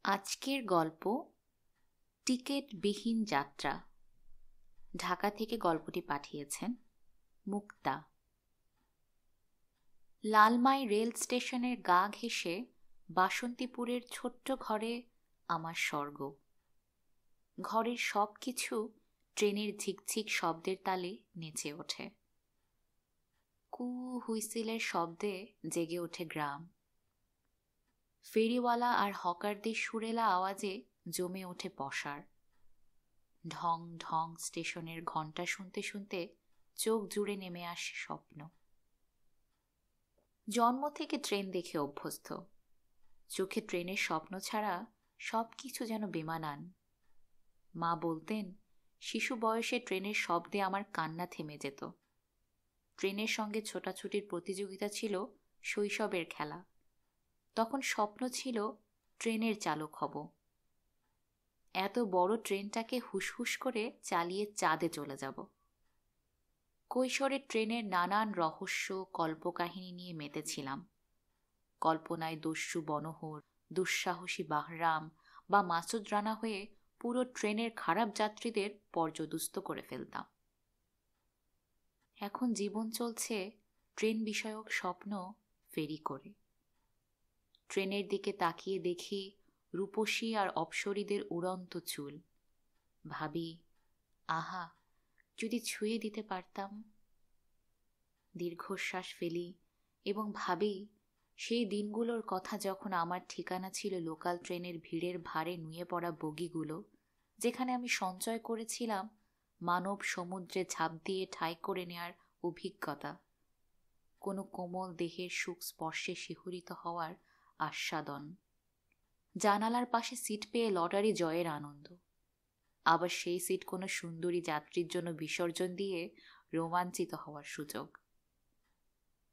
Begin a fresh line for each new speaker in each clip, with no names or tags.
আজকের গল্প টিকেটবিহীন যাত্রা। ঢাকা থেকে গল্পটি পাঠিয়েছেন মুক্তা। লালমাই রেল স্টেশনের গা ঘেঁষে বাসন্তীপুরের ছোট্ট ঘরে আমার স্বর্গ। ঘরের সব কিছু ট্রেনের ঝিকঝিক শব্দের তালে নেচে ওঠে। কু হুইসেলের শব্দে জেগে ওঠে গ্রাম। ফেরিওয়ালা আর হকারদের সুরেলা আওয়াজে জমে ওঠে পসার। ঢং ঢং স্টেশনের ঘণ্টা শুনতে শুনতে চোখ জুড়ে নেমে আসে স্বপ্ন। জন্ম থেকে ট্রেন দেখে অভ্যস্ত। চোখে ট্রেনের স্বপ্ন ছাড়া সব কিছু যেন বেমানান। মা বলতেন, শিশু বয়সে ট্রেনের শব্দে আমার কান্না থেমে যেত। ট্রেনের সঙ্গে ছোটাছুটির প্রতিযোগিতা ছিল শৈশবের খেলা। তখন স্বপ্ন ছিল ট্রেনের চালক হব। এত বড় ট্রেনটাকে হুসহুস করে চালিয়ে চাঁদে চলে যাব। কৈশোরে ট্রেনের নানান রহস্য কল্পকাহিনী নিয়ে মেতেছিলাম। কল্পনায় দস্যু বনহুর, দুঃসাহসী বাহরাম বা মাসুদ রানা হয়ে পুরো ট্রেনের খারাপ যাত্রীদের পর্যদুস্ত করে ফেলতাম। এখন জীবন চলছে ট্রেন বিষয়ক স্বপ্ন ফেরি করে। ট্রেনের দিকে তাকিয়ে দেখি রূপসী আর অপ্সরীদের উড়ন্ত চুল। ভাবি, আহা, যদি ছুঁয়ে দিতে পারতাম। দীর্ঘশ্বাস ফেলি এবং ভাবি, সেই দিনগুলোর কথা যখন আমার ঠিকানা ছিল লোকাল ট্রেনের ভিড়ের ভারে নুয়ে পড়া বগিগুলো, যেখানে আমি সঞ্চয় করেছিলাম মানব সমুদ্রে ঝাঁপ দিয়ে ঠাঁই করে নেয়ার অভিজ্ঞতা, কোনো কোমল দেহের সুখ স্পর্শে শিহরিত হওয়ার আস্বাদন, জানালার পাশে সিট পেয়ে লটারি জয়ের আনন্দ, আবার সেই সিট কোনো সুন্দরী যাত্রীর জন্য বিসর্জন দিয়ে রোমাঞ্চিত হওয়ার সুযোগ,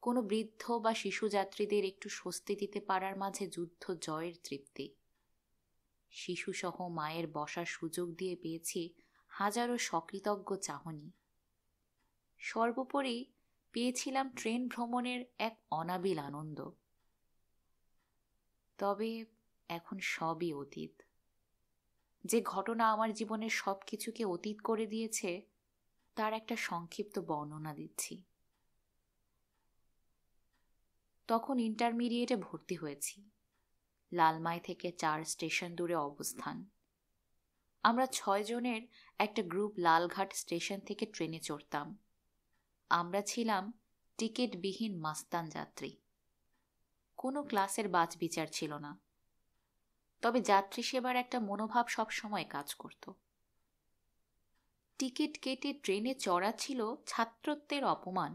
কোনো বৃদ্ধ বা শিশু যাত্রীদের একটু স্বস্তি দিতে পারার মাঝে যুদ্ধ জয়ের তৃপ্তি। শিশুসহ মায়ের বসার সুযোগ দিয়ে পেয়েছি হাজারো সকৃতজ্ঞ চাহনি। সর্বোপরি পেয়েছিলাম ট্রেন ভ্রমণের এক অনাবিল আনন্দ। তবে এখন সবই অতীত। যে ঘটনা আমার জীবনের সব কিছুকে অতীত করে দিয়েছে, তার একটা সংক্ষিপ্ত বর্ণনা দিচ্ছি। তখন ইন্টারমিডিয়েটে ভর্তি হয়েছি। লালমাই থেকে 4 স্টেশন দূরে অবস্থান। আমরা 6 জনের একটা গ্রুপ লালঘাট স্টেশন থেকে ট্রেনে চড়তাম। আমরা ছিলাম টিকিটবিহীন মাস্তান যাত্রী। কোনো ক্লাসের বাছ বিচার ছিল না। তবে যাত্রী সেবার একটা মনোভাব সবসময় কাজ করত। টিকিট কেটে ট্রেনে চড়া ছিল ছাত্রত্বের অপমান।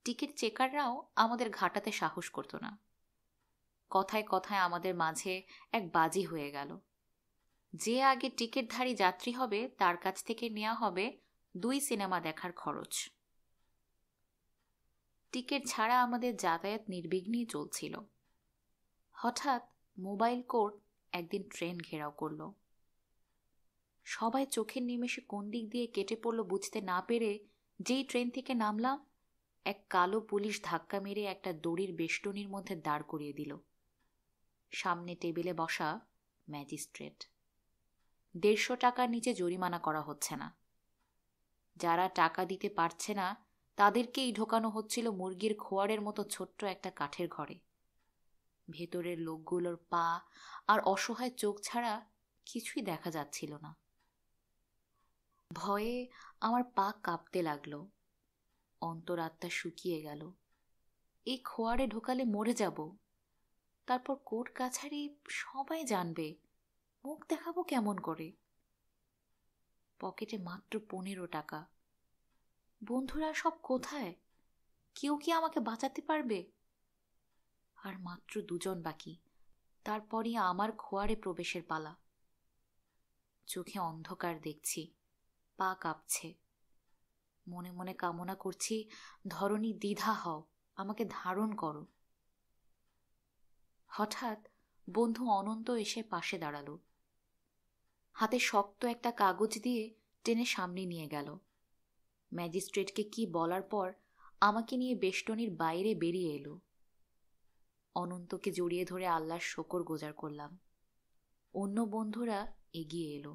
টিকিট চেকাররাও আমাদের ঘাটাতে সাহস করত না। কথায় কথায় আমাদের মাঝে এক বাজি হয়ে গেল। যে আগে টিকিটধারী যাত্রী হবে তার কাছ থেকে নেওয়া হবে 2 সিনেমা দেখার খরচ। টিকিট ছাড়া আমাদের যাতায়াত নির্বিঘ্নেই চলছিল। হঠাৎ মোবাইল কোর্ট একদিন ট্রেন ঘেরাও করল। সবাই চোখের নিমেষে কোন দিক দিয়ে কেটে পড়ল বুঝতে না পেরে যেই ট্রেন থেকে নামলাম, এক কালো পুলিশ ধাক্কা মেরে একটা দড়ির বেষ্টনীর মধ্যে দাঁড় করিয়ে দিল। সামনে টেবিলে বসা ম্যাজিস্ট্রেট। 150 টাকার নিচে জরিমানা করা হচ্ছে না। যারা টাকা দিতে পারছে না তাদেরকেই ঢোকানো হচ্ছিল মুরগির খোয়ারের মতো ছোট্ট একটা কাঠের ঘরে। ভেতরের লোকগুলোর পা আর অসহায় চোখ ছাড়া কিছুই দেখা যাচ্ছিল না। ভয়ে আমার পা কাঁপতে লাগলো। অন্তরাত্মা শুকিয়ে গেল। এই খোয়ারে ঢোকালে মরে যাব। তারপর কোর্ট কাছারি সবাই জানবে, মুখ দেখাবো কেমন করে? পকেটে মাত্র 15 টাকা। বন্ধুরা সব কোথায়? কেউ কি আমাকে বাঁচাতে পারবে? আর মাত্র 2 জন বাকি। তারপরই আমার খোয়ারে প্রবেশের পালা। চোখে অন্ধকার দেখছি, পা কাঁপছে। মনে মনে কামনা করছি, ধরনী দ্বিধা হও, আমাকে ধারণ করো। হঠাৎ বন্ধু অনন্ত এসে পাশে দাঁড়ালো। হাতে শক্ত একটা কাগজ দিয়ে টেনে সামনে নিয়ে গেল। ম্যাজিস্ট্রেটকে কি বলার পর আমাকে নিয়ে বেষ্টনীর বাইরে বেরিয়ে এলো। অনন্তকে জড়িয়ে ধরে আল্লাহর শকর গোজার করলাম। অন্য বন্ধুরা এগিয়ে এলো।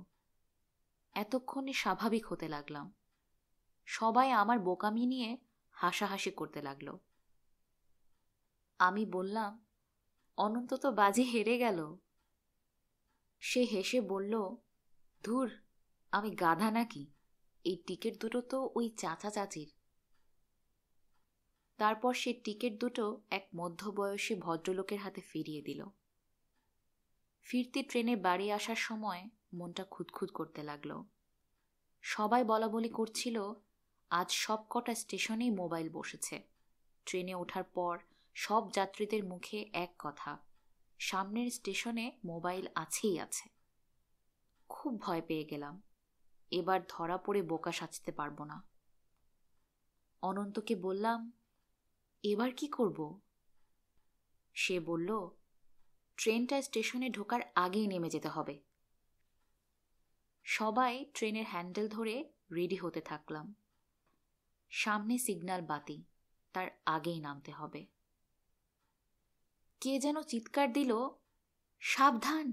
এতক্ষণে স্বাভাবিক হতে লাগলাম। সবাই আমার বোকামি নিয়ে হাসাহাসি করতে লাগলো। আমি বললাম, অনন্ত তো বাজি হেরে গেল। সে হেসে বলল, ধুর, আমি গাধা নাকি? এই টিকিট দুটো তো ওই চাচা চাচির। তারপর সে টিকিট দুটো এক মধ্যবয়সী ভদ্রলোকের হাতে ফিরিয়ে দিল। ফিরতি ট্রেনে বাড়ি আসার সময় মনটা খুঁতখুত করতে লাগলো। সবাই বলাবলি করছিল, আজ সব কটা স্টেশনেই মোবাইল বসেছে। ট্রেনে ওঠার পর সব যাত্রীদের মুখে এক কথা, সামনের স্টেশনে মোবাইল আছেই আছে। খুব ভয় পেয়ে গেলাম, এবার ধরা পড়ে বোকা সাজতে পারবো না। অনন্তকে বললাম, এবার কি করব? সে বলল, ট্রেনটা স্টেশনে ঢোকার আগেই নেমে যেতে হবে। সবাই ট্রেনের হ্যান্ডেল ধরে রেডি হতে থাকলাম। সামনে সিগন্যাল বাতি, তার আগেই নামতে হবে। কে যেন চিৎকার দিল, সাবধান!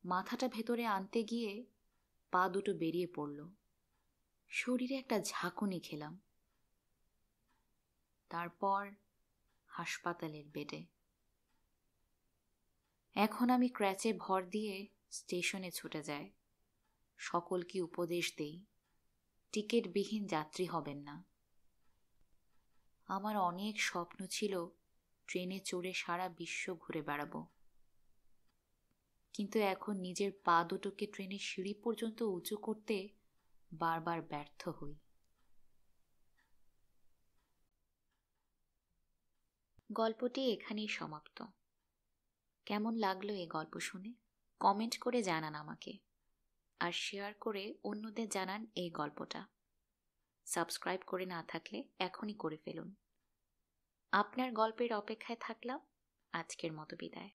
মাথাটা ভেতরে আনতে গিয়ে পা দুটো বেরিয়ে পড়ল। শরীরে একটা ঝাঁকুনি খেলাম। তারপর হাসপাতালের বেডে। এখন আমি ক্র্যাচে ভর দিয়ে স্টেশনে ছুটে যাই। সকলকে উপদেশ দেই, টিকিটবিহীন যাত্রী হবেন না। আমার অনেক স্বপ্ন ছিল ট্রেনে চড়ে সারা বিশ্ব ঘুরে বেড়াবো, কিন্তু এখন নিজের পা দুটোকে ট্রেনের সিঁড়ি পর্যন্ত উঁচু করতে বারবার ব্যর্থ হই। গল্পটি এখানেই সমাপ্ত। কেমন লাগলো এই গল্প শুনে কমেন্ট করে জানান আমাকে, আর শেয়ার করে অন্যদের জানান এই গল্পটা। সাবস্ক্রাইব করে না থাকলে এখনই করে ফেলুন। আপনার গল্পের অপেক্ষায় থাকলাম। আজকের মতো বিদায়।